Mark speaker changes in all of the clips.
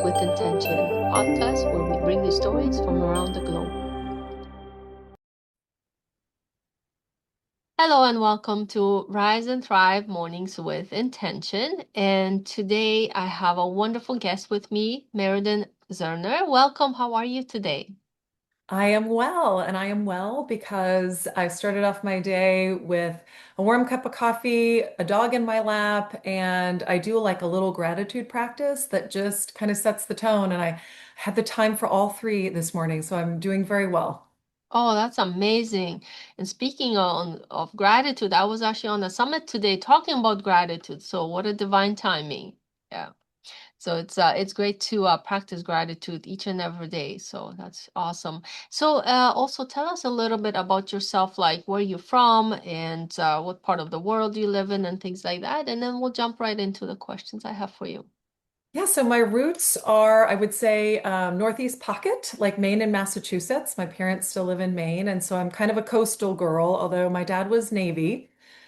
Speaker 1: with Intention, a podcast where we bring you stories from around the globe. Hello and welcome to Rise and Thrive Mornings with Intention. And today I have a wonderful guest with me, Meridan Zerner. Welcome. How are you today?
Speaker 2: I am well, and I am well because I started off my day with a warm cup of coffee, a dog in my lap, and I do like a little gratitude practice that just kind of sets the tone. And I had the time for all three this morning, so I'm doing very well.
Speaker 1: Oh, that's amazing. And speaking of gratitude, I was actually on a summit today talking about gratitude. So what a divine timing. Yeah. So it's great to practice gratitude each and every day. So that's awesome. So also tell us a little bit about yourself, like where you're from and what part of the world you live in and things like that. And then we'll jump right into the questions I have for you.
Speaker 2: Yeah, so my roots are, I would say, Northeast pocket, like Maine and Massachusetts. My parents still live in Maine, and so I'm kind of a coastal girl, although my dad was Navy.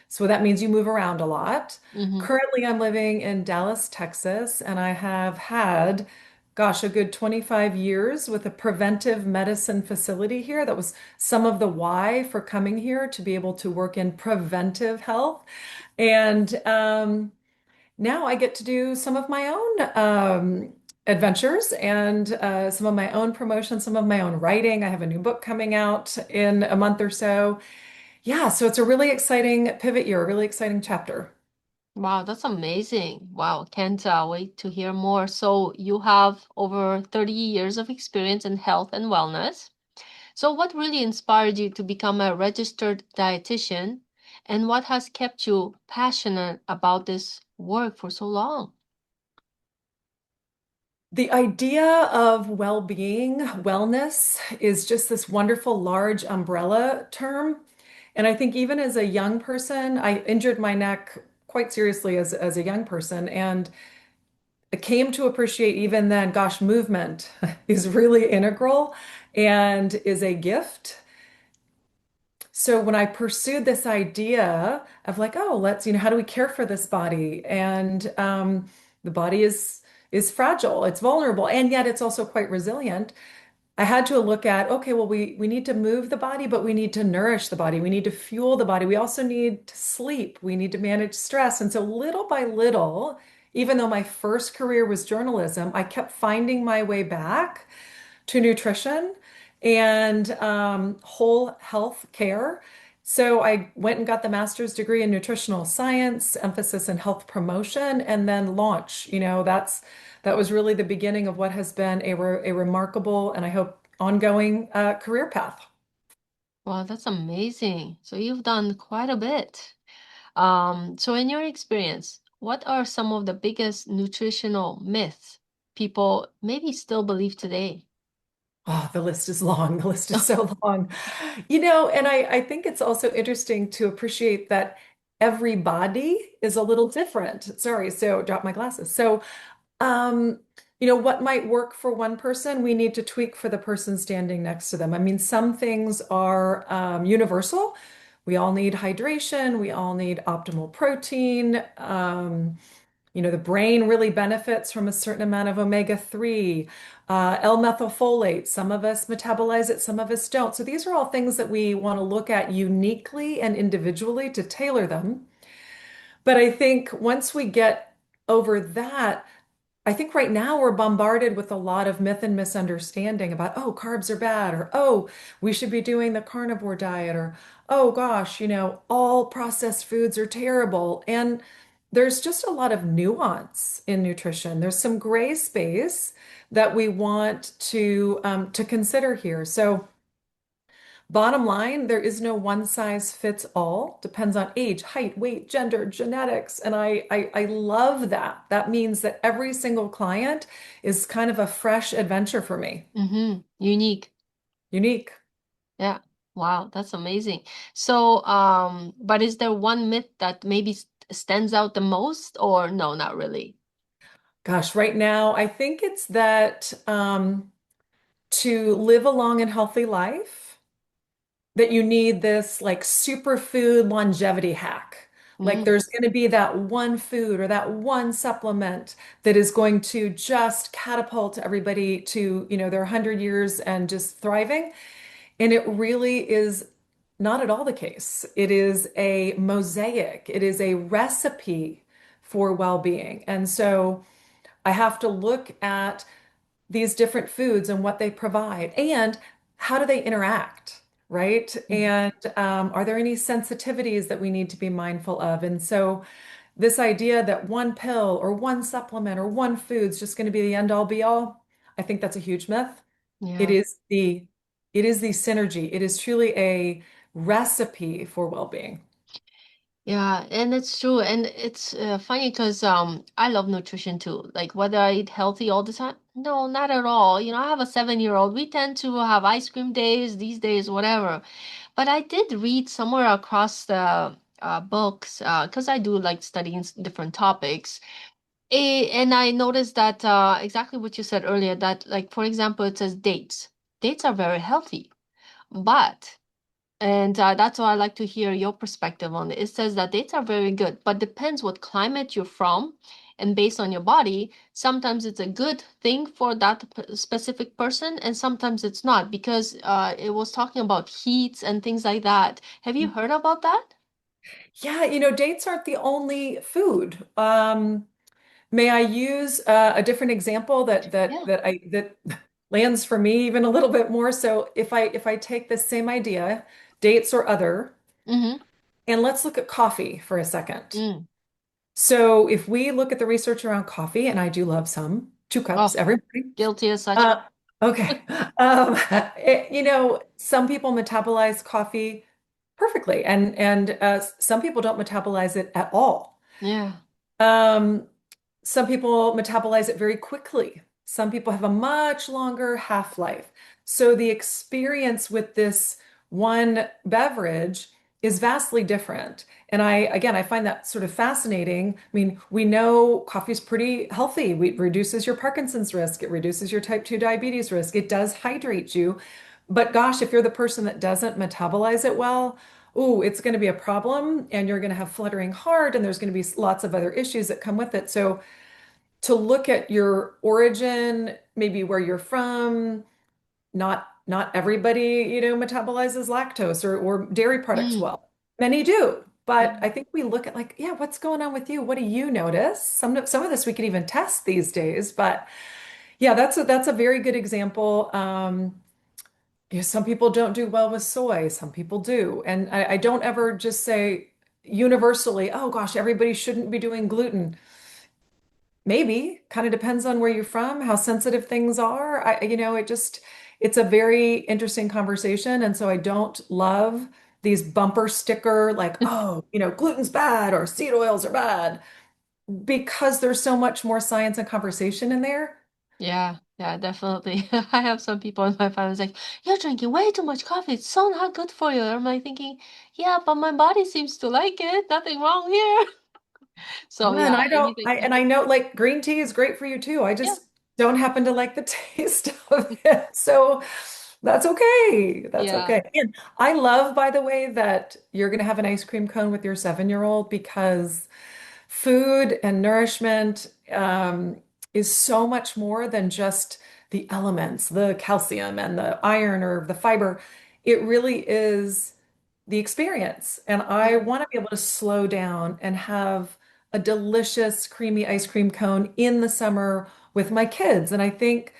Speaker 2: So that means you move around a lot.
Speaker 1: Mm-hmm.
Speaker 2: Currently, I'm living in Dallas, Texas, and I have had, gosh, a good 25 years with a preventive medicine facility here. That was some of the why for coming here to be able to work in preventive health. And now I get to do some of my own adventures and some of my own promotions, some of my own writing. I have a new book coming out in a month or so. Yeah, so it's a really exciting pivot year, a really exciting chapter.
Speaker 1: Wow, that's amazing. Wow, can't wait to hear more. So you have over 30 years of experience in health and wellness. So, what really inspired you to become a registered dietitian, and what has kept you passionate about this work for so long?
Speaker 2: The idea of well-being, wellness is just this wonderful large umbrella term. And I think even as a young person, I injured my neck quite seriously as a young person. And I came to appreciate even then, gosh, movement is really integral and is a gift. So when I pursued this idea of like, oh, how do we care for this body? And the body is fragile, it's vulnerable, and yet it's also quite resilient. I had to look at, okay, well, we need to move the body, but we need to nourish the body. We need to fuel the body. We also need to sleep. We need to manage stress. And so little by little, even though my first career was journalism, I kept finding my way back to nutrition and whole health care. So I went and got the master's degree in nutritional science, emphasis in health promotion, and then launch. That was really the beginning of what has been a remarkable and I hope ongoing career path.
Speaker 1: Wow, that's amazing. So you've done quite a bit. So in your experience, what are some of the biggest nutritional myths people maybe still believe today?
Speaker 2: Oh, the list is long. The list is so long. And I think it's also interesting to appreciate that every body is a little different. Sorry, so drop my glasses. Um, what might work for one person, we need to tweak for the person standing next to them. I mean, some things are universal. We all need hydration. We all need optimal protein. The brain really benefits from a certain amount of omega-3, L-methylfolate. Some of us metabolize it, some of us don't. So these are all things that we want to look at uniquely and individually to tailor them. But I think once we get over that, I think right now we're bombarded with a lot of myth and misunderstanding about, oh, carbs are bad, or oh, we should be doing the carnivore diet, or oh gosh, all processed foods are terrible. And there's just a lot of nuance in nutrition. There's some gray space that we want to consider here. So bottom line, there is no one size fits all. Depends on age, height, weight, gender, genetics. And I love that. That means that every single client is kind of a fresh adventure for me.
Speaker 1: Mm-hmm. Unique.
Speaker 2: Unique.
Speaker 1: Yeah. Wow, that's amazing. So, but is there one myth that maybe stands out the most, or no, not really?
Speaker 2: Gosh, right now, I think it's that to live a long and healthy life, that you need this like superfood longevity hack. Like
Speaker 1: Mm,
Speaker 2: there's going to be that one food or that one supplement that is going to just catapult everybody to, their 100 years and just thriving. And it really is not at all the case. It is a mosaic. It is a recipe for well-being. And so I have to look at these different foods and what they provide and how do they interact, right?
Speaker 1: mm.
Speaker 2: And are there any sensitivities that we need to be mindful of? And so this idea that one pill or one supplement or one food's just going to be the end all be all, I think that's a huge myth. It
Speaker 1: Yeah.
Speaker 2: is the it is the synergy. It is truly a recipe for well-being.
Speaker 1: Yeah, and it's true. And it's funny because I love nutrition too. Like whether I eat healthy all the time? No, not at all. I have a 7-year-old. We tend to have ice cream days, these days, whatever. But I did read somewhere across the books because I do like studying different topics. And I noticed that exactly what you said earlier, that like for example, it says dates. Dates are very healthy, but and that's why I like to hear your perspective on it. It says that dates are very good, but depends what climate you're from and based on your body. Sometimes it's a good thing for that specific person, and sometimes it's not because it was talking about heats and things like that. Have you heard about that?
Speaker 2: Yeah, dates aren't the only food. May I use a different example
Speaker 1: Yeah.
Speaker 2: that lands for me even a little bit more? So if I take this same idea, dates or other,
Speaker 1: Mm-hmm.
Speaker 2: and let's look at coffee for a second.
Speaker 1: Mm.
Speaker 2: So if we look at the research around coffee, and I do love some, 2 cups
Speaker 1: Oh,
Speaker 2: every morning.
Speaker 1: guilty as such.
Speaker 2: Uh, okay. Some people metabolize coffee perfectly, and some people don't metabolize it at all.
Speaker 1: Yeah.
Speaker 2: Um, some people metabolize it very quickly. Some people have a much longer half-life. So the experience with this one beverage is vastly different. And again, I find that sort of fascinating. I mean, we know coffee is pretty healthy. It reduces your Parkinson's risk. It reduces your type 2 diabetes risk. It does hydrate you. But gosh, if you're the person that doesn't metabolize it well, ooh, it's going to be a problem and you're going to have fluttering heart and there's going to be lots of other issues that come with it. So to look at your origin, maybe where you're from, not everybody, metabolizes lactose or dairy products
Speaker 1: Mm.
Speaker 2: well. Many do. But
Speaker 1: Yeah.
Speaker 2: I think we look at like, yeah, what's going on with you? What do you notice? Some of this we can even test these days, but yeah, that's a very good example. Some people don't do well with soy, some people do. And I don't ever just say universally, oh gosh, everybody shouldn't be doing gluten. Maybe, kind of depends on where you're from, how sensitive things are. It's a very interesting conversation. And so I don't love these bumper sticker, like, oh, gluten's bad or seed oils are bad, because there's so much more science and conversation in there.
Speaker 1: Yeah, yeah, definitely. I have some people in my family like, you're drinking way too much coffee. It's so not good for you. I'm like thinking, yeah, but my body seems to like it. Nothing wrong here. So
Speaker 2: Yeah, and
Speaker 1: yeah,
Speaker 2: I don't,
Speaker 1: anything.
Speaker 2: and I know like green tea is great for you too. I
Speaker 1: Yeah.
Speaker 2: just don't happen to like the taste of it. So that's okay. That's
Speaker 1: Yeah.
Speaker 2: okay. And I love, by the way, that you're going to have an ice cream cone with your 7-year-old because food and nourishment is so much more than just the elements, the calcium and the iron or the fiber. It really is the experience. And I
Speaker 1: Yeah.
Speaker 2: want to be able to slow down and have a delicious, creamy ice cream cone in the summer with my kids. And I think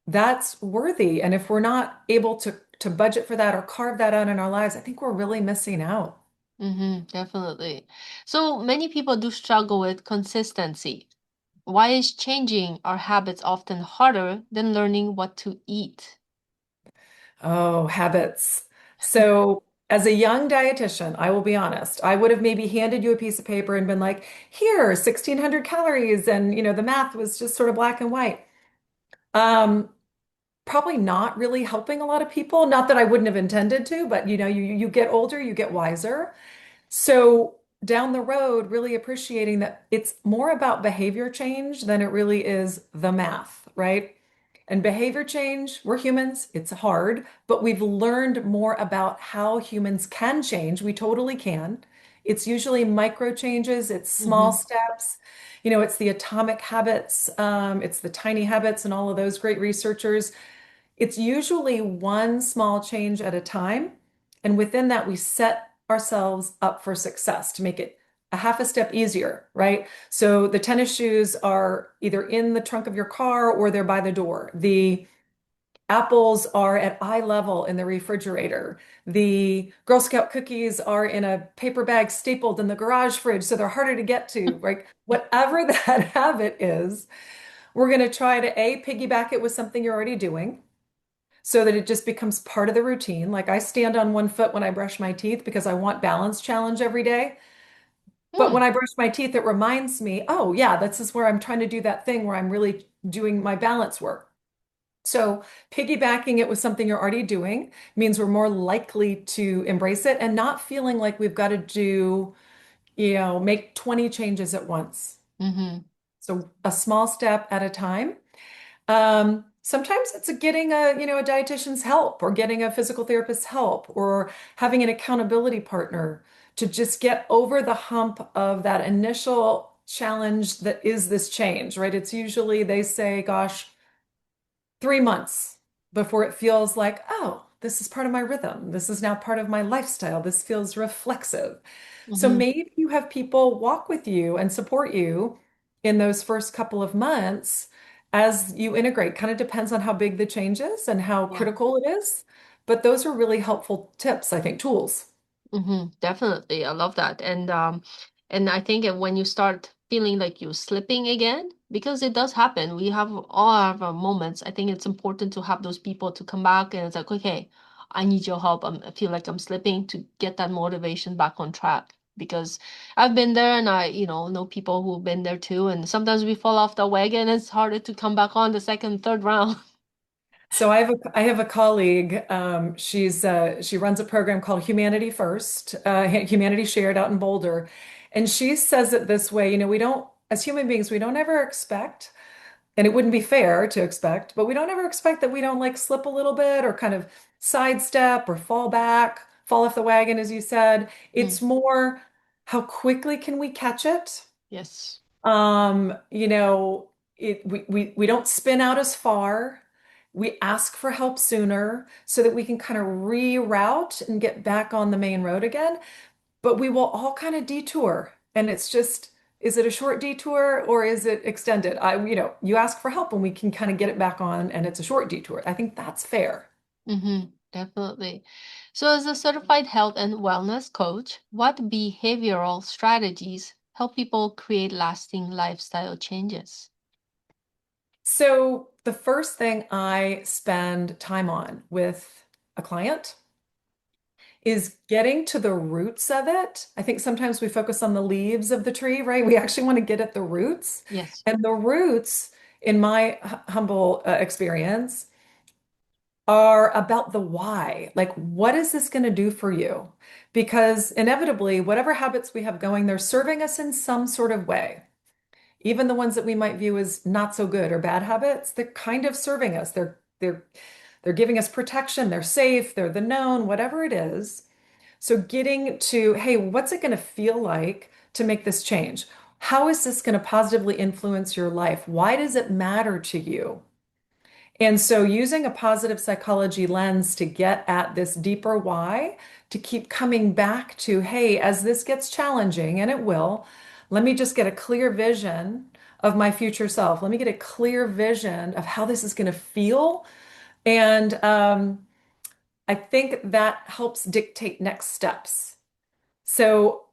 Speaker 2: that's worthy. And if we're not able to budget for that or carve that out in our lives, I think we're really missing out.
Speaker 1: Mm-hmm, definitely. So many people do struggle with consistency. Why is changing our habits often harder than learning what to eat?
Speaker 2: Oh, habits. So, as a young dietitian, I will be honest, I would have maybe handed you a piece of paper and been like, here, 1600 calories. And, the math was just sort of black and white. Um, Probably not really helping a lot of people. Not that I wouldn't have intended to, but, you get older, you get wiser. So, down the road, really appreciating that it's more about behavior change than it really is the math, right? And behavior change, we're humans, it's hard, but we've learned more about how humans can change. We totally can. It's usually micro changes, it's small
Speaker 1: Mm-hmm.
Speaker 2: steps. It's the atomic habits, it's the tiny habits, and all of those great researchers. It's usually one small change at a time. And within that, we set ourselves up for success to make it a half a step easier, right? So the tennis shoes are either in the trunk of your car or they're by the door. The apples are at eye level in the refrigerator. The Girl Scout cookies are in a paper bag stapled in the garage fridge, so they're harder to get to, right? Whatever that habit is, we're going to try to A, piggyback it with something you're already doing so that it just becomes part of the routine. Like I stand on one foot when I brush my teeth because I want balance challenge every day. But
Speaker 1: Hmm.
Speaker 2: when I brush my teeth, it reminds me, oh, yeah, this is where I'm trying to do that thing where I'm really doing my balance work. So piggybacking it with something you're already doing means we're more likely to embrace it and not feeling like we've got to make 20 changes at once.
Speaker 1: Mm-hmm.
Speaker 2: So a small step at a time. Sometimes it's getting a dietitian's help or getting a physical therapist's help or having an accountability partner to just get over the hump of that initial challenge that is this change, right? It's usually they say, gosh, 3 months before it feels like, oh, this is part of my rhythm. This is now part of my lifestyle. This feels reflexive. So
Speaker 1: Mm-hmm.
Speaker 2: maybe you have people walk with you and support you in those first couple of months as you integrate. Kind of depends on how big the change is and how
Speaker 1: Yeah.
Speaker 2: critical it is. But those are really helpful tips, I think, tools.
Speaker 1: Mm-hmm. Definitely. I love that. And I think that when you start feeling like you're slipping again, because it does happen, we have all have our moments. I think it's important to have those people to come back and it's like, okay, I need your help. I feel like I'm slipping to get that motivation back on track. Because I've been there and I know people who've been there too. And sometimes we fall off the wagon. It's harder to come back on the second, third round.
Speaker 2: So I have a colleague. She runs a program called Humanity First, Humanity Shared out in Boulder, and she says it this way. We don't, as human beings, we don't ever expect, and it wouldn't be fair to expect, but we don't ever expect that we don't like slip a little bit or kind of sidestep or fall back, fall off the wagon, as you said.
Speaker 1: Mm.
Speaker 2: It's more how quickly can we catch it?
Speaker 1: Yes.
Speaker 2: Um, you know, we don't spin out as far. We ask for help sooner so that we can kind of reroute and get back on the main road again. But we will all kind of detour. And it's just, is it a short detour or is it extended? You ask for help and we can kind of get it back on and it's a short detour. I think that's fair.
Speaker 1: Mm-hmm, definitely. So, as a certified health and wellness coach, what behavioral strategies help people create lasting lifestyle changes?
Speaker 2: So the first thing I spend time on with a client is getting to the roots of it. I think sometimes we focus on the leaves of the tree, right? We actually want to get at the roots.
Speaker 1: Yes.
Speaker 2: And the roots, in my humble experience, are about the why. Like, what is this going to do for you? Because inevitably, whatever habits we have going, they're serving us in some sort of way. Even the ones that we might view as not so good or bad habits, they're kind of serving us. They're giving us protection. They're safe. They're the known, whatever it is. So getting to, hey, what's it going to feel like to make this change? How is this going to positively influence your life? Why does it matter to you? And so using a positive psychology lens to get at this deeper why, to keep coming back to, hey, as this gets challenging, and it will, let me just get a clear vision of my future self. Let me get a clear vision of how this is going to feel. And I think that helps dictate next steps. So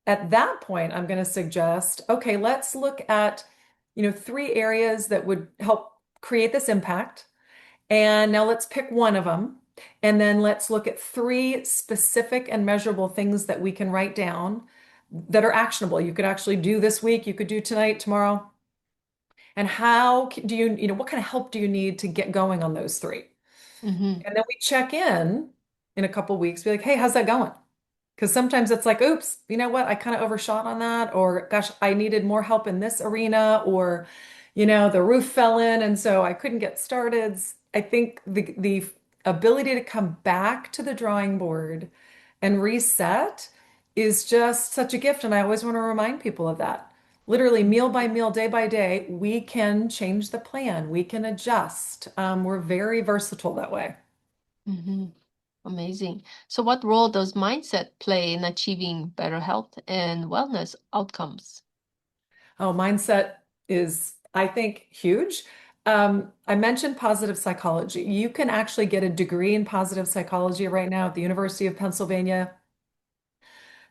Speaker 2: at that point, I'm going to suggest, okay, let's look at, 3 areas that would help create this impact. And now let's pick one of them. And then let's look at 3 specific and measurable things that we can write down that are actionable. You could actually do this week, you could do tonight, tomorrow. And do what kind of help do you need to get going on those 3?
Speaker 1: Mm-hmm.
Speaker 2: And then we check in a couple weeks, be like, hey, how's that going? Because sometimes it's like, oops, you know what? I kind of overshot on that. Or gosh, I needed more help in this arena. Or, the roof fell in and so I couldn't get started. I think the ability to come back to the drawing board and reset is just such a gift. And I always want to remind people of that. Literally, meal by meal, day by day, we can change the plan, we can adjust. We're very versatile that way.
Speaker 1: Hmm. Amazing. So, what role does mindset play in achieving better health and wellness outcomes?
Speaker 2: Oh, mindset is, I think, huge. I mentioned positive psychology. You can actually get a degree in positive psychology right now at the University of Pennsylvania.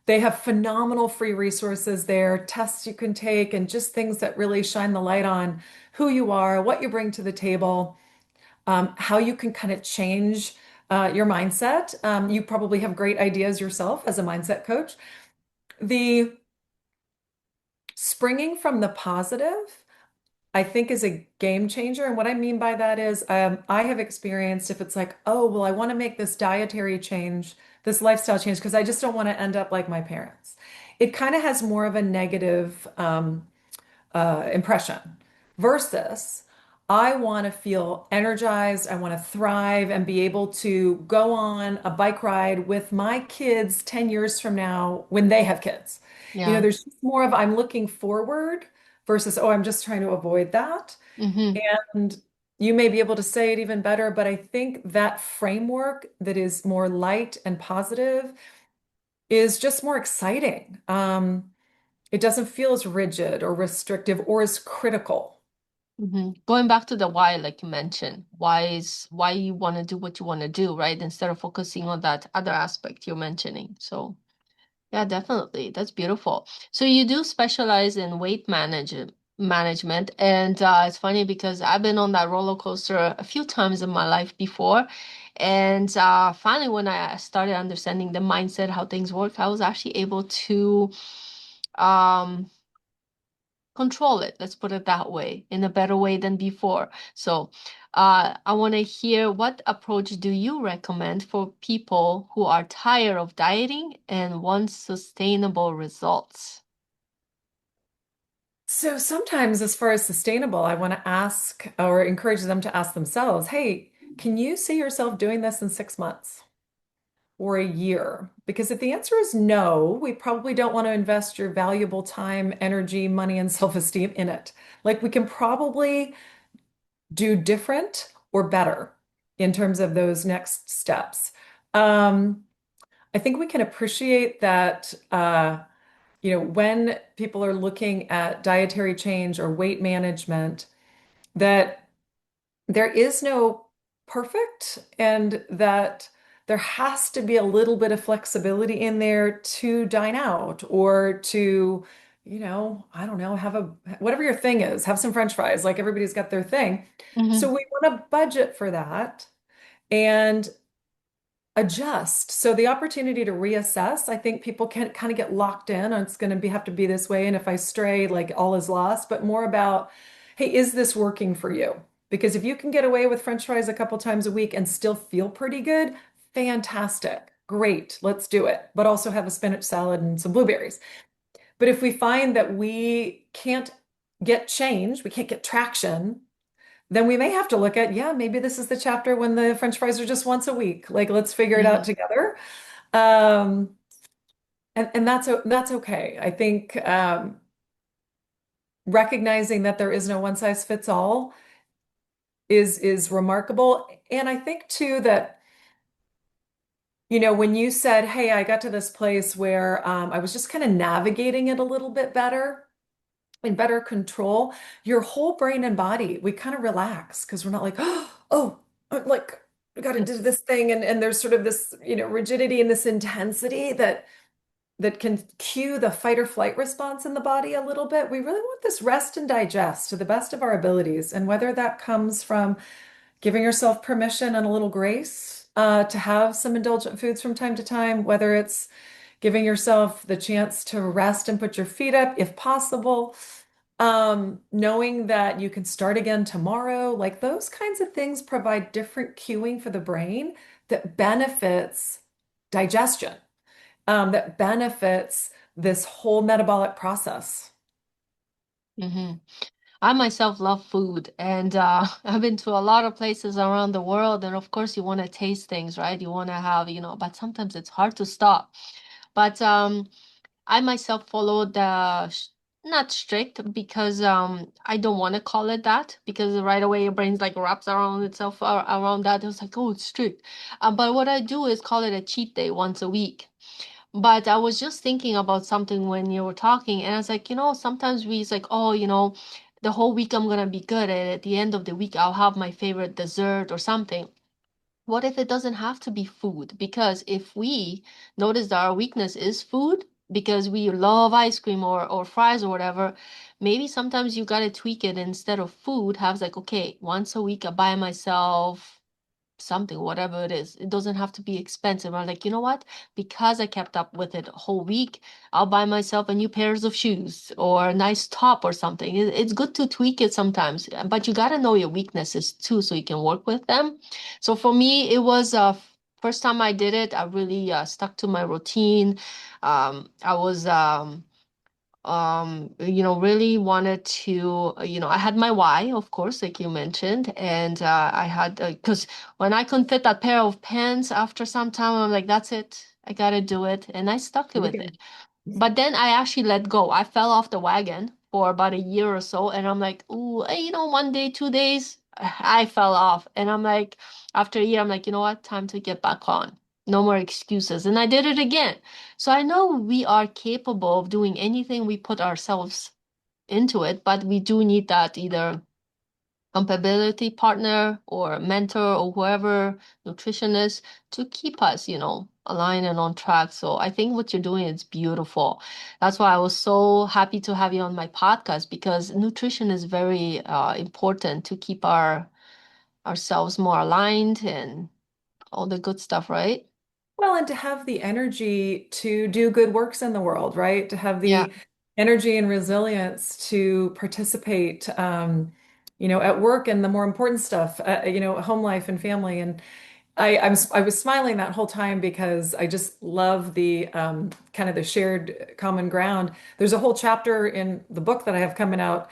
Speaker 2: They have phenomenal free resources there, tests you can take, and just things that really shine the light on who you are, what you bring to the table, how you can kind of change your mindset. You probably have great ideas yourself as a mindset coach. The springing from the positive, I think, is a game changer. And what I mean by that is, I have experienced if it's like, oh, well, I want to make this dietary change, this lifestyle change, because I just don't want to end up like my parents. It kind of has more of a negative impression versus I want to feel energized. I want to thrive and be able to go on a bike ride with my kids 10 years from now when they have kids. You know,
Speaker 1: Yeah.
Speaker 2: there's just more of I'm looking forward versus, oh, I'm just trying to avoid that.
Speaker 1: Hmm.
Speaker 2: And you may be able to say it even better, but I think that framework that is more light and positive is just more exciting. It doesn't feel as rigid or restrictive or as critical.
Speaker 1: Hmm. Going back to the why, like you mentioned, why you want to do what you want to do, right? Instead of focusing on that other aspect you're mentioning. So, yeah, definitely. That's beautiful. So you do specialize in management, and it's funny because I've been on that roller coaster a few times in my life before, and finally, when I started understanding the mindset, how things work, I was actually able to um, control it. Let's put it that way, in a better way than before. So, I want to hear what approach do you recommend for people who are tired of dieting and want sustainable results?
Speaker 2: So sometimes, as far as sustainable, I want to ask or encourage them to ask themselves, hey, can you see yourself doing this in 6 months or a year? Because if the answer is no, we probably don't want to invest your valuable time, energy, money, and self-esteem in it. Like we can probably do different or better in terms of those next steps. Um, I think we can appreciate that. When people are looking at dietary change or weight management, that there is no perfect and that there has to be a little bit of flexibility in there to dine out or to, I don't know, have a whatever your thing is, have some French fries, like everybody's got their thing.
Speaker 1: Hmm.
Speaker 2: So we want to budget for that and adjust. So the opportunity to reassess, I think people can kind of get locked in on it's going to have to be this way. And if I stray, like all is lost, but more about, hey, is this working for you? Because if you can get away with French fries a couple times a week and still feel pretty good, fantastic. Great, let's do it. But also have a spinach salad and some blueberries. But if we find that we can't get change, we can't get traction, then we may have to look at, yeah, maybe this is the chapter when the French fries are just once a week. Like, let's figure it out
Speaker 1: Hmm.
Speaker 2: together. Um, and that's okay. I think recognizing that there is no one size fits all is remarkable. And I think too that, when you said, "Hey, I got to this place where I was just kind of navigating it a little bit better." In better control, your whole brain and body, we kind of relax because we're not like, oh, like we got to do
Speaker 1: Yes.
Speaker 2: this thing. And there's sort of this, rigidity and this intensity that can cue the fight or flight response in the body a little bit. We really want this rest and digest to the best of our abilities. And whether that comes from giving yourself permission and a little grace to have some indulgent foods from time to time, whether it's giving yourself the chance to rest and put your feet up if possible, knowing that you can start again tomorrow, like those kinds of things provide different cueing for the brain that benefits digestion, that benefits this whole metabolic process.
Speaker 1: Hmm. I myself love food, and I've been to a lot of places around the world, and of course, you want to taste things, right? You want to have, but sometimes it's hard to stop. But I myself follow not strict because I don't want to call it that because right away your brain's like wraps around itself around that. It was like, oh, it's strict. But what I do is call it a cheat day once a week. But I was just thinking about something when you were talking, and I was like, sometimes it's like, oh, the whole week I'm gonna be good, and at the end of the week I'll have my favorite dessert or something. What if it doesn't have to be food? Because if we notice that our weakness is food, because we love ice cream or fries or whatever, maybe sometimes you gotta tweak it instead of food, have like, okay, once a week I buy myself something, whatever it is. It doesn't have to be expensive. I'm like, you know what? Because I kept up with it a whole week, I'll buy myself a new pairs of shoes or a nice top or something. It's good to tweak it sometimes, but you got to know your weaknesses too so you can work with them. So for me, it was first time I did it, I really stuck to my routine. I was really wanted to, I had my why, of course, like you mentioned, and I had, because when I couldn't fit that pair of pants after some time, I'm like, that's it, I gotta do it, and I stuck
Speaker 2: Do it
Speaker 1: with
Speaker 2: again.
Speaker 1: it. But then I actually let go. I fell off the wagon for about a year or so, and I'm like, ooh, one day, 2 days, I fell off, and I'm like, after a year, I'm like, you know what, time to get back on. No more excuses, and I did it again. So I know we are capable of doing anything we put ourselves into it, but we do need that either compatibility partner or mentor or whoever, nutritionist, to keep us, aligned and on track. So I think what you're doing is beautiful. That's why I was so happy to have you on my podcast because nutrition is very important to keep ourselves more aligned and all the good stuff, right?
Speaker 2: Well, and to have the energy to do good works in the world, right? To have
Speaker 1: Yeah.
Speaker 2: the energy and resilience to participate, at work and the more important stuff, home life and family. And I was smiling that whole time because I just love the kind of the shared common ground. There's a whole chapter in the book that I have coming out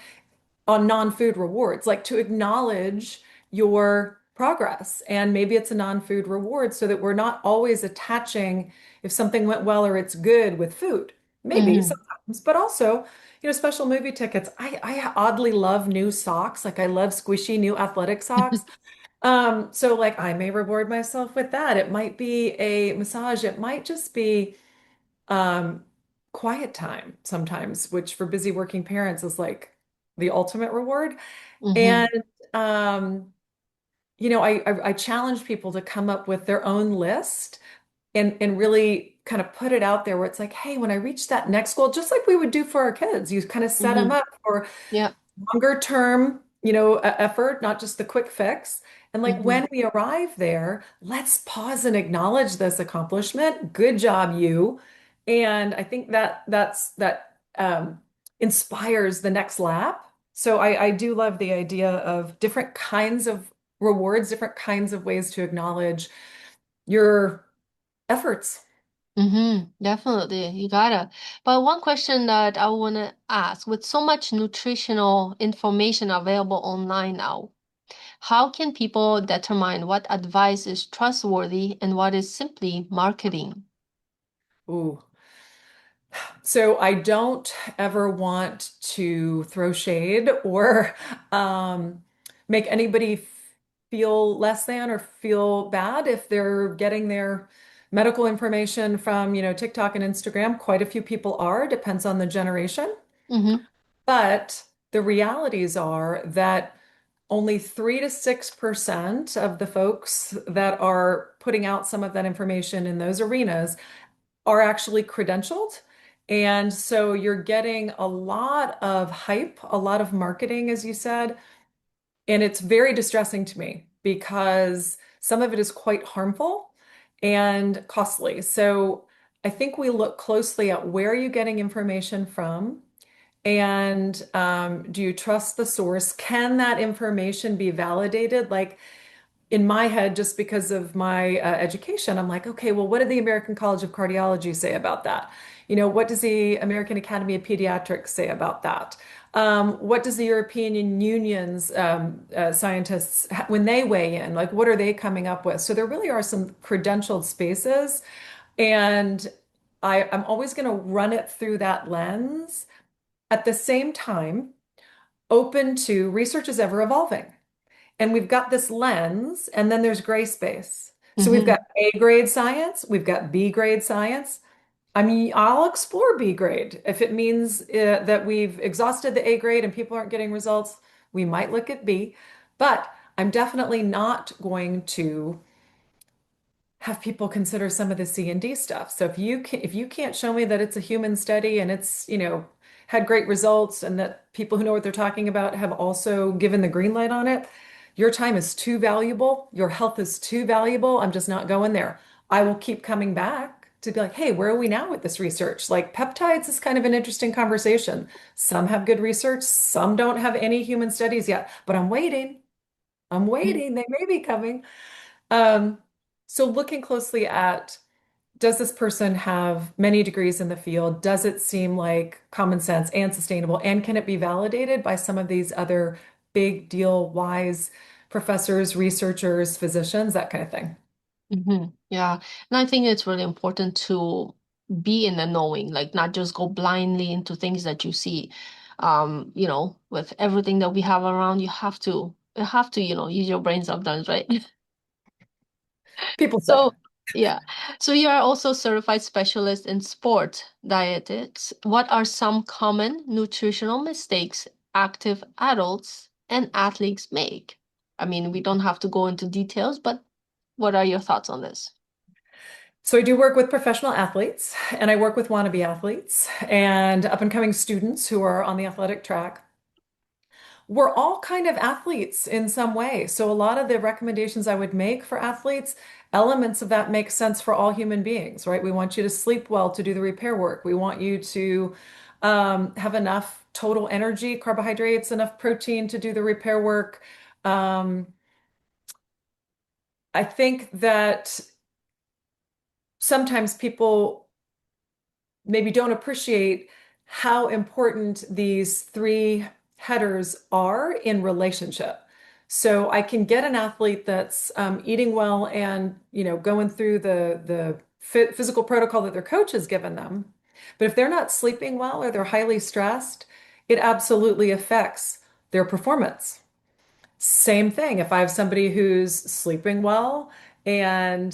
Speaker 2: on non-food rewards, like to acknowledge your progress. And maybe it's a non-food reward so that we're not always attaching if something went well or it's good with food. Maybe
Speaker 1: Mm-hmm.
Speaker 2: sometimes, but also, special movie tickets. I oddly love new socks. Like I love squishy new athletic socks. So like I may reward myself with that. It might be a massage. It might just be um, quiet time sometimes, which for busy working parents is like the ultimate reward. And
Speaker 1: Mm-hmm.
Speaker 2: um, I challenge people to come up with their own list and really kind of put it out there where it's like, hey, when I reach that next goal, just like we would do for our kids, you kind of set them
Speaker 1: Mm-hmm.
Speaker 2: up for
Speaker 1: Yeah.
Speaker 2: longer term, effort, not just the quick fix. And like
Speaker 1: Mm-hmm.
Speaker 2: when we arrive there, let's pause and acknowledge this accomplishment. Good job, you. And I think that inspires the next lap. So I do love the idea of different kinds of rewards, different kinds of ways to acknowledge your efforts.
Speaker 1: Mm-hmm. Definitely. You gotta. But one question that I want to ask, with so much nutritional information available online now, how can people determine what advice is trustworthy and what is simply marketing?
Speaker 2: Ooh. So I don't ever want to throw shade or um, make anybody feel less than or feel bad if they're getting their medical information from, TikTok and Instagram. Quite a few people are, depends on the generation.
Speaker 1: Mm-hmm.
Speaker 2: But the realities are that only 3 to 6% of the folks that are putting out some of that information in those arenas are actually credentialed. And so you're getting a lot of hype, a lot of marketing, as you said. And it's very distressing to me because some of it is quite harmful and costly. So I think we look closely at where are you getting information from? And do you trust the source? Can that information be validated? Like, in my head, just because of my education, I'm like, okay, well, what did the American College of Cardiology say about that? What does the American Academy of Pediatrics say about that? What does the European Union's scientists, when they weigh in, like, what are they coming up with? So there really are some credentialed spaces. And I'm always going to run it through that lens. At the same time, open to research is ever evolving. And we've got this lens, and then there's gray space. So we've got
Speaker 1: Hmm.
Speaker 2: A grade science, we've got B grade science. I mean, I'll explore B grade. If it means that we've exhausted the A grade and people aren't getting results, we might look at B. But I'm definitely not going to have people consider some of the C and D stuff. So if you can't show me that it's a human study and it's, had great results and that people who know what they're talking about have also given the green light on it, your time is too valuable, your health is too valuable. I'm just not going there. I will keep coming back to be like, hey, where are we now with this research? Like peptides is kind of an interesting conversation. Some have good research, some don't have any human studies yet, but I'm waiting. I'm waiting. They may be coming. Um, so looking closely at, does this person have many degrees in the field? Does it seem like common sense and sustainable? And can it be validated by some of these other big deal wise professors, researchers, physicians, that kind of thing?
Speaker 1: Yeah. And I think it's really important to be in the knowing, like not just go blindly into things that you see. With everything that we have around, you have to use your brain sometimes, right?
Speaker 2: People say.
Speaker 1: So, yeah. So you are also certified specialist in sport dietetics. What are some common nutritional mistakes active adults and athletes make? I mean, we don't have to go into details, but what are your thoughts on this?
Speaker 2: So I do work with professional athletes and I work with wannabe athletes and up and coming students who are on the athletic track. We're all kind of athletes in some way. So a lot of the recommendations I would make for athletes, elements of that make sense for all human beings, right? We want you to sleep well to do the repair work. We want you to have enough total energy, carbohydrates, enough protein to do the repair work. Um, I think that sometimes people maybe don't appreciate how important these three headers are in relationship. So I can get an athlete that's eating well and going through the physical protocol that their coach has given them. But if they're not sleeping well or they're highly stressed, it absolutely affects their performance. Same thing. If I have somebody who's sleeping well and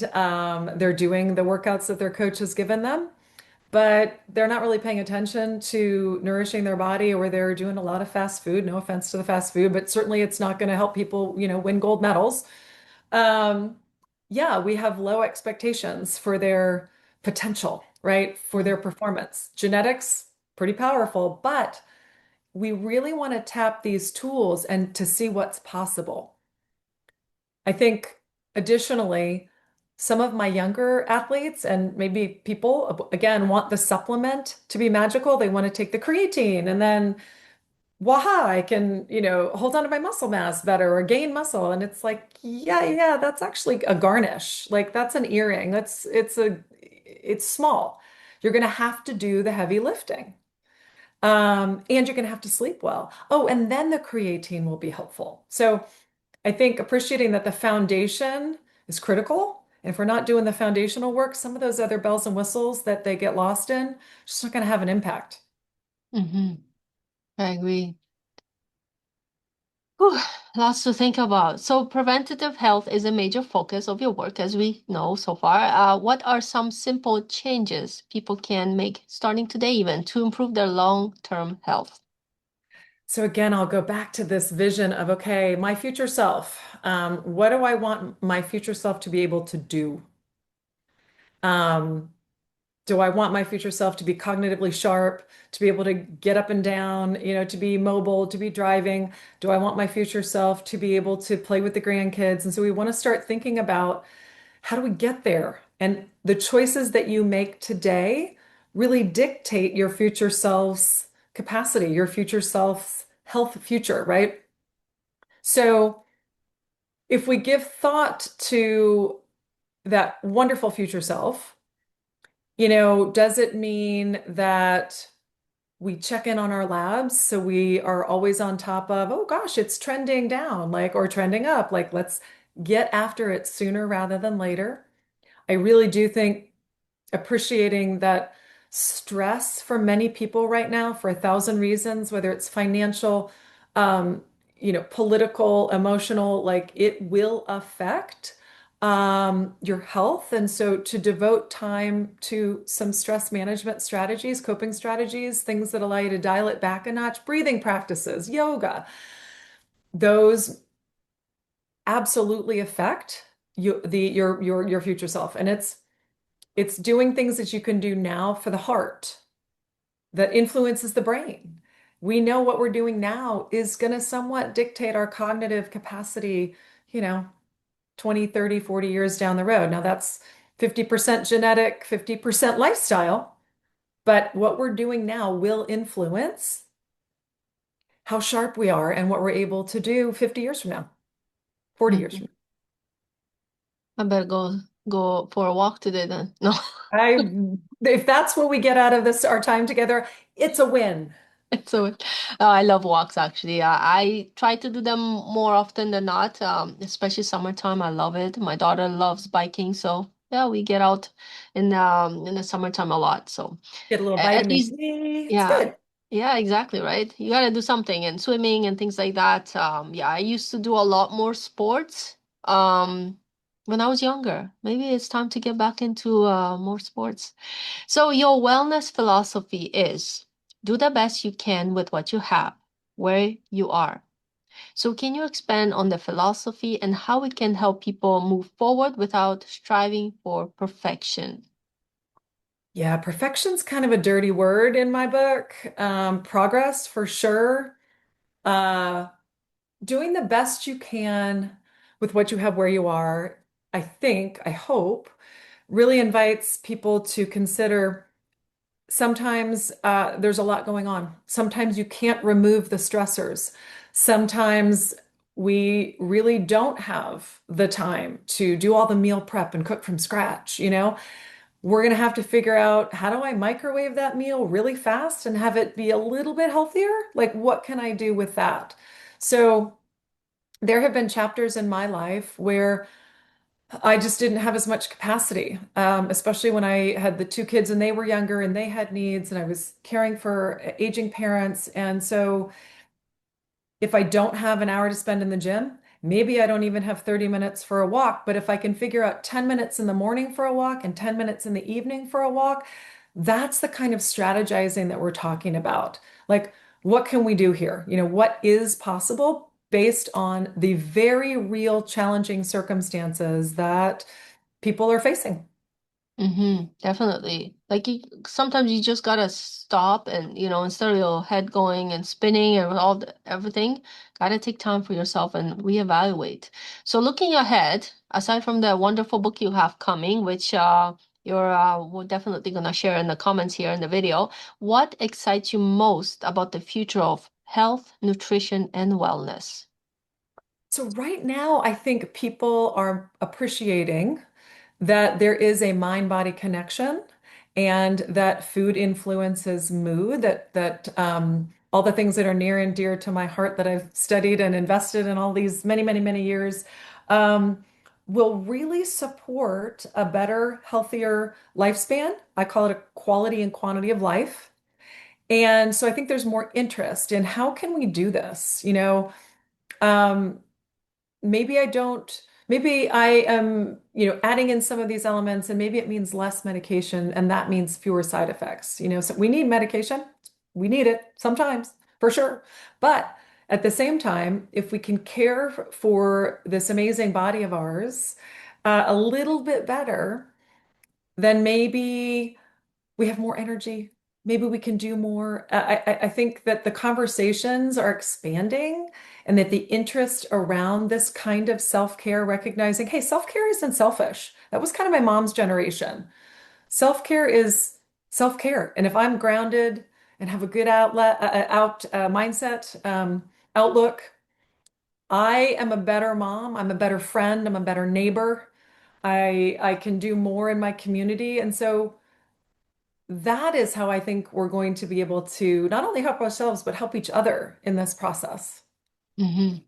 Speaker 2: they're doing the workouts that their coach has given them, but they're not really paying attention to nourishing their body or they're doing a lot of fast food. No offense to the fast food, but certainly it's not going to help people, win gold medals. Um, yeah, we have low expectations for their potential, right? For their performance. Genetics, pretty powerful, but we really want to tap these tools and to see what's possible. I think additionally, some of my younger athletes and maybe people, again, want the supplement to be magical. They want to take the creatine and then, waha, I can, hold on to my muscle mass better or gain muscle. And it's like, yeah, yeah, that's actually a garnish. Like that's an earring. It's small. You're going to have to do the heavy lifting. And you're going to have to sleep well. Oh, and then the creatine will be helpful. So, I think appreciating that the foundation is critical. And if we're not doing the foundational work, some of those other bells and whistles that they get lost in, just not going to have an impact.
Speaker 1: Hmm. I agree. Whew, lots to think about. So, preventative health is a major focus of your work, as we know so far. What are some simple changes people can make starting today, even to improve their long-term health?
Speaker 2: So again, I'll go back to this vision of, okay, my future self. What do I want my future self to be able to do? Um, Do I want my future self to be cognitively sharp, to be able to get up and down, to be mobile, to be driving? Do I want my future self to be able to play with the grandkids? And so we want to start thinking about how do we get there? And the choices that you make today really dictate your future self's capacity, your future self's health future, right? So if we give thought to that wonderful future self, does it mean that we check in on our labs so we are always on top of, oh gosh, it's trending down, like, or trending up, like, let's get after it sooner rather than later. I really do think appreciating that stress for many people right now, for 1,000 reasons, whether it's financial, um, political, emotional, like it will affect your health. And so to devote time to some stress management strategies, coping strategies, things that allow you to dial it back a notch, breathing practices, yoga, those absolutely affect your future self. And it's doing things that you can do now for the heart that influences the brain. We know what we're doing now is going to somewhat dictate our cognitive capacity, you know, 20, 30, 40 years down the road. Now that's 50% genetic, 50% lifestyle, but what we're doing now will influence how sharp we are and what we're able to do 50 years from now, 40 years
Speaker 1: Mhm.
Speaker 2: from
Speaker 1: I better go for a walk today then. No.
Speaker 2: now. If that's what we get out of this, our time together, it's a win.
Speaker 1: So I love walks actually. I try to do them more often than not, especially summertime. I love it. My daughter loves biking, so yeah, we get out in the summertime a lot. So
Speaker 2: Get a little
Speaker 1: at
Speaker 2: vitamin
Speaker 1: least,
Speaker 2: D. It's
Speaker 1: yeah,
Speaker 2: good.
Speaker 1: yeah, exactly, right. You got to do something, and swimming and things like that. Yeah, I used to do a lot more sports when I was younger. Maybe it's time to get back into more sports. So, your wellness philosophy is do the best you can with what you have, where you are. So, can you expand on the philosophy and how it can help people move forward without striving for perfection?
Speaker 2: Yeah, perfection's kind of a dirty word in my book. Progress for sure. Uh, Doing the best you can with what you have where you are, I think, I hope, really invites people to consider sometimes there's a lot going on. Sometimes you can't remove the stressors. Sometimes we really don't have the time to do all the meal prep and cook from scratch, you know? We're going to have to figure out how do I microwave that meal really fast and have it be a little bit healthier? Like, what can I do with that? So, there have been chapters in my life where I just didn't have as much capacity, especially when I had the two kids and they were younger and they had needs, and I was caring for aging parents. And so, if I don't have an hour to spend in the gym, maybe I don't even have 30 minutes for a walk. But if I can figure out 10 minutes in the morning for a walk and 10 minutes in the evening for a walk, that's the kind of strategizing that we're talking about. Like, what can we do here? What is possible based on the very real challenging circumstances that people are facing?
Speaker 1: Definitely. Like sometimes you just gotta stop and instead of your head going and spinning and everything, gotta take time for yourself and reevaluate. So looking ahead, aside from the wonderful book you have coming, which we're definitely gonna share in the comments here in the video, what excites you most about the future of health, nutrition, and wellness?
Speaker 2: So, right now, I think people are appreciating that there is a mind-body connection and that food influences mood, that all the things that are near and dear to my heart that I've studied and invested in all these many, many, many years um, will really support a better, healthier lifespan. I call it a quality and quantity of life. And so I think there's more interest in how can we do this? Um, maybe I don't, maybe I am, adding in some of these elements and maybe it means less medication and that means fewer side effects. So we need medication. We need it sometimes, for sure. But at the same time, if we can care for this amazing body of ours a little bit better, then maybe we have more energy. Maybe we can do more. I think that the conversations are expanding and that the interest around this kind of self-care, recognizing, hey, self-care isn't selfish. That was kind of my mom's generation. Self-care is self-care. And if I'm grounded and have a good mindset, outlook, I am a better mom. I'm a better friend. I'm a better neighbor. I can do more in my community. And so that is how I think we're going to be able to not only help ourselves, but help each other in this process.
Speaker 1: Mm-hmm.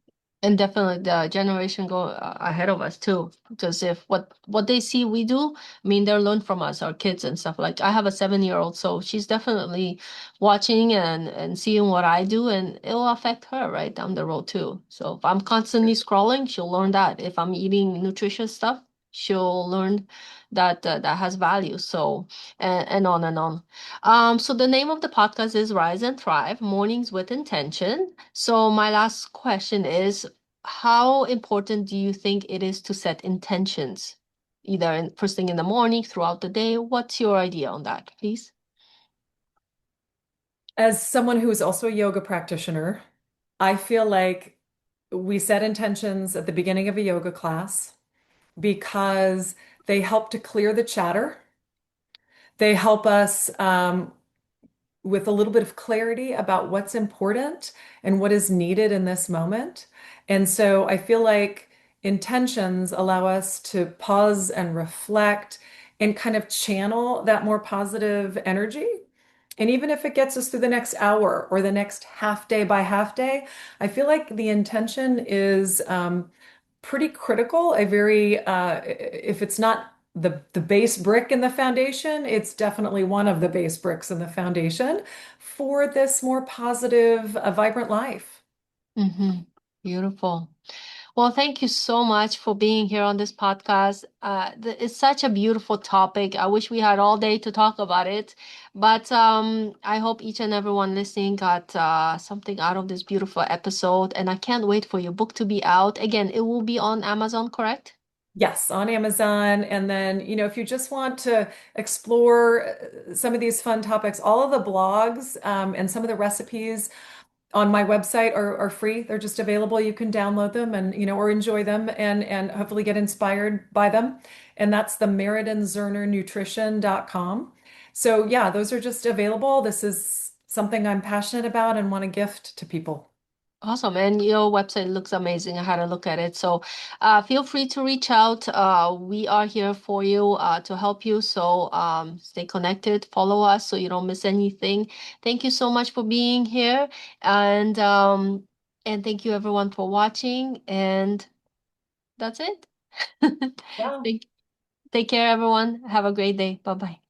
Speaker 1: And definitely the generation go ahead of us too, because if what they see we do, I mean, they'll learn from us, our kids and stuff. Like I have a 7-year-old, so she's definitely watching and seeing what I do, and it will affect her right down the road too. So if I'm constantly scrolling, she'll learn that. If I'm eating nutritious stuff, she'll learn that that has value. So and on and on. So the name of the podcast is Rise and Thrive, Mornings with Intention. So my last question is, how important do you think it is to set intentions, either first thing in the morning, throughout the day? What's your idea on that, please?
Speaker 2: As someone who is also a yoga practitioner, I feel like we set intentions at the beginning of a yoga class because they help to clear the chatter. They help us with a little bit of clarity about what's important and what is needed in this moment. And so I feel like intentions allow us to pause and reflect and kind of channel that more positive energy. And even if it gets us through the next hour or the next half day by half day, I feel like the intention is pretty critical. A very, if it's not the base brick in the foundation, it's definitely one of the base bricks in the foundation for this more positive, vibrant life.
Speaker 1: Mm-hmm. Beautiful. Well, thank you so much for being here on this podcast. It's such a beautiful topic. I wish we had all day to talk about it, but I hope each and everyone listening got something out of this beautiful episode. And I can't wait for your book to be out. Again, it will be on Amazon, correct?
Speaker 2: Yes, on Amazon. And then, if you just want to explore some of these fun topics, all of the blogs and some of the recipes on my website are free. They're just available. You can download them and, or enjoy them and hopefully get inspired by them. And that's the meridanzernernutrition.com. So yeah, those are just available. This is something I'm passionate about and want to gift to people.
Speaker 1: Awesome. And your website looks amazing. I had a look at it. So feel free to reach out. We are here for you to help you. So stay connected, follow us so you don't miss anything. Thank you so much for being here. And thank you everyone for watching. And that's it.
Speaker 2: Wow.
Speaker 1: Take, take care, everyone. Have a great day. Bye-bye.